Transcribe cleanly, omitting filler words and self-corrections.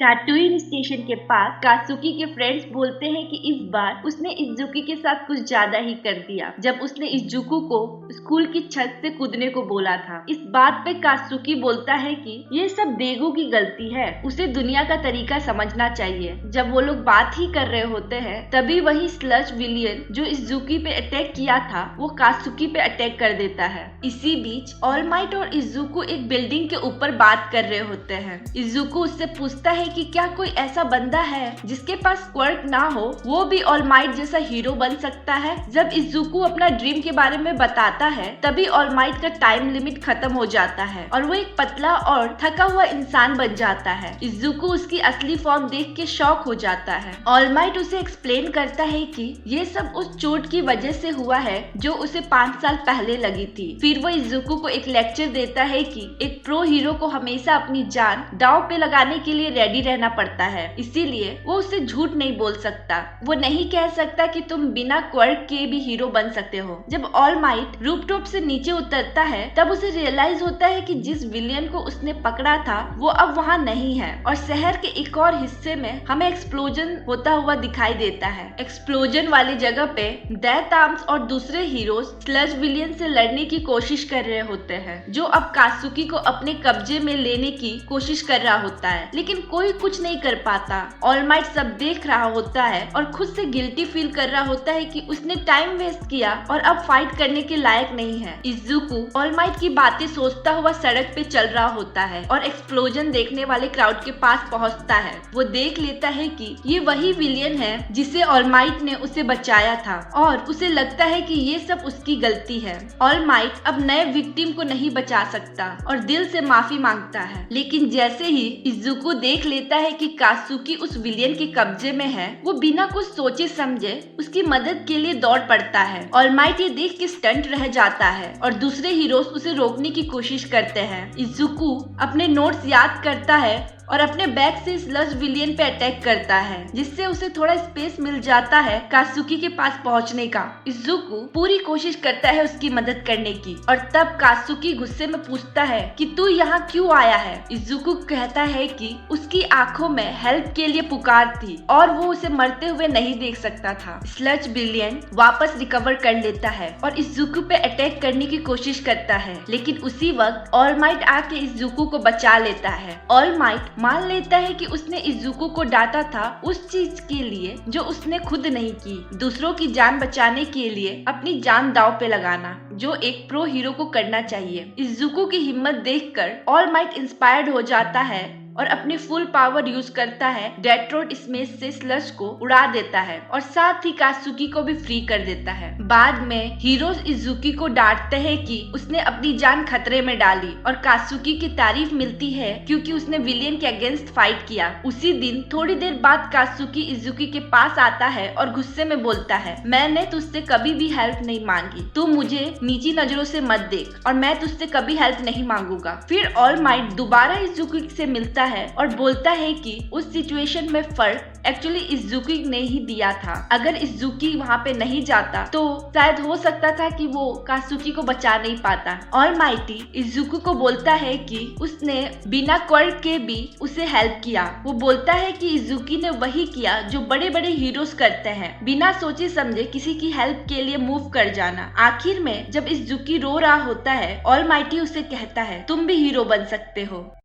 टाटुइन station के पास कात्सुकी के friends बोलते हैं कि इस बार उसने इज़ुकी के साथ कुछ ज्यादा ही कर दिया जब उसने इज़ुकी को स्कूल की छत से कूदने को बोला था। इस बात पे कात्सुकी बोलता है कि ये सब देगो की गलती है, उसे दुनिया का तरीका समझना चाहिए। जब वो लोग बात ही कर रहे होते हैं तभी वही स्लज विलियन जो इज़ुकी पे अटैक किया था वो कात्सुकी पे अटैक कर देता है। इसी बीच ऑल माइट और इज़ुकी एक बिल्डिंग के ऊपर बात कर रहे होते हैं। इज़ुकी उससे पूछता है कि क्या कोई ऐसा बंदा है जिसके पास क्वर्क ना हो, वो भी ऑल माइट जैसा हीरो बन सकता है। जब इज़ुकी अपना ड्रीम के बारे में बताता है तभी ऑल माइट का टाइम लिमिट खत्म हो जाता है और वो एक पतला और थका हुआ इंसान बन जाता है। इज़ुकी उसकी असली फॉर्म देख के शॉक हो जाता है। ऑल माइट उसे एक्सप्लेन करता है कि ये सब उस चोट की वजह से हुआ है जो उसे 5 साल पहले लगी थी। फिर वो इज़ुकी को एक लेक्चर देता है कि एक प्रो हीरो को हमेशा अपनी जान दांव पे लगाने के लिए रेडी रहना पड़ता है, इसीलिए वो उसे झूठ नहीं बोल सकता। वो नहीं कह सकता कि तुम बिना क्वर्क के भी हीरो बन सकते हो। जब ऑल माइट रूफटॉप से नीचे उतरता है तब उसे रियलाइज होता है कि जिस विलियन को उसने पकड़ा था वो अब वहाँ नहीं है और शहर के एक और हिस्से में हमें एक्सप्लोजन होता हुआ दिखाई देता है। एक्सप्लोजन वाली जगह पे डेथ आर्म्स और दूसरे हीरोज स्लज विलियन से लड़ने की कोशिश कर रहे होते हैं जो अब कात्सुकी को अपने कब्जे में लेने की कोशिश कर रहा होता है, लेकिन कोई कुछ नहीं कर पाता। ऑल माइट सब देख रहा होता है और खुद से गिल्टी फील कर रहा होता है कि उसने टाइम वेस्ट किया और अब फाइट करने के लायक नहीं है। इज़ुकी ऑल माइट की बातें सोचता हुआ सड़क पे चल रहा होता है और एक्सप्लोजन देखने वाले क्राउड के पास पहुंचता है। वो देख लेता है कि ये वही विलियन है जिसे ऑल माइट ने उसे बचाया था और उसे लगता है कि ये सब उसकी गलती है। ऑल माइट अब नए विक्टिम को नहीं बचा सकता और दिल से माफी मांगता है, लेकिन जैसे ही इज़ुकी देख लेता है कि कात्सुकी उस विलियन के कब्जे में है वो बिना कुछ सोचे समझे उसकी मदद के लिए दौड़ पड़ता है। ऑल माइट ये देख के स्टंट रह जाता है और दूसरे हीरोज उसे रोकने की कोशिश करते हैं। इज़ुकी अपने नोट्स याद करता है और अपने बैग से स्लज विलियन पे अटैक करता है जिससे उसे थोड़ा स्पेस मिल जाता है कात्सुकी के पास पहुंचने का। इज़ुकी पूरी कोशिश करता है उसकी मदद करने की और तब कात्सुकी गुस्से में पूछता है कि तू यहाँ क्यों आया है। इज़ुकी कहता है कि उसकी आंखों में हेल्प के लिए पुकार थी और वो उसे मरते हुए नहीं देख सकता था। स्लज विलियन वापस रिकवर कर लेता है और इज़ुकी पे अटैक करने की कोशिश करता है, लेकिन उसी वक्त ऑल माइट आके इज़ुकी को बचा लेता है। ऑल माइट मान लेता है कि उसने इज़ुकी को डांटा था उस चीज के लिए जो उसने खुद नहीं की, दूसरों की जान बचाने के लिए अपनी जान दांव पे लगाना, जो एक प्रो हीरो को करना चाहिए। इज़ुकी की हिम्मत देखकर ऑल माइट इंस्पायर्ड हो जाता है और अपनी फुल पावर यूज करता है डेट्रोइट स्मेश से स्लज को उड़ा देता है और साथ ही कात्सुकी को भी फ्री कर देता है। बाद में हीरोज इज़ुकी को डांटते हैं कि उसने अपनी जान खतरे में डाली और कात्सुकी की तारीफ मिलती है क्योंकि उसने विलियन के अगेंस्ट फाइट किया। उसी दिन थोड़ी देर बाद कात्सुकी इज़ुकी के पास आता है और गुस्से में बोलता है, मैंने तुझसे कभी भी हेल्प नहीं मांगी, तू मुझे नीची नजरों से मत देख और मैं तुझसे कभी हेल्प नहीं मांगूंगा। फिर ऑल माइट दोबारा इज़ुकी से मिलता है और बोलता है कि उस सिचुएशन में फर्क एक्चुअली इज़ुकी ने ही दिया था। अगर इज़ुकी वहाँ पे नहीं जाता तो शायद हो सकता था कि वो कात्सुकी को बचा नहीं पाता। ऑल माइटी इज़ुकी को बोलता है कि उसने बिना क्वर्क के भी उसे हेल्प किया। वो बोलता है कि इज़ुकी ने वही किया जो बड़े बड़े हीरोज करते हैं, बिना सोचे समझे किसी की हेल्प के लिए मूव कर जाना। आखिर में जब इज़ुकी रो रहा होता है ऑल माइटी उसे कहता है, तुम भी हीरो बन सकते हो।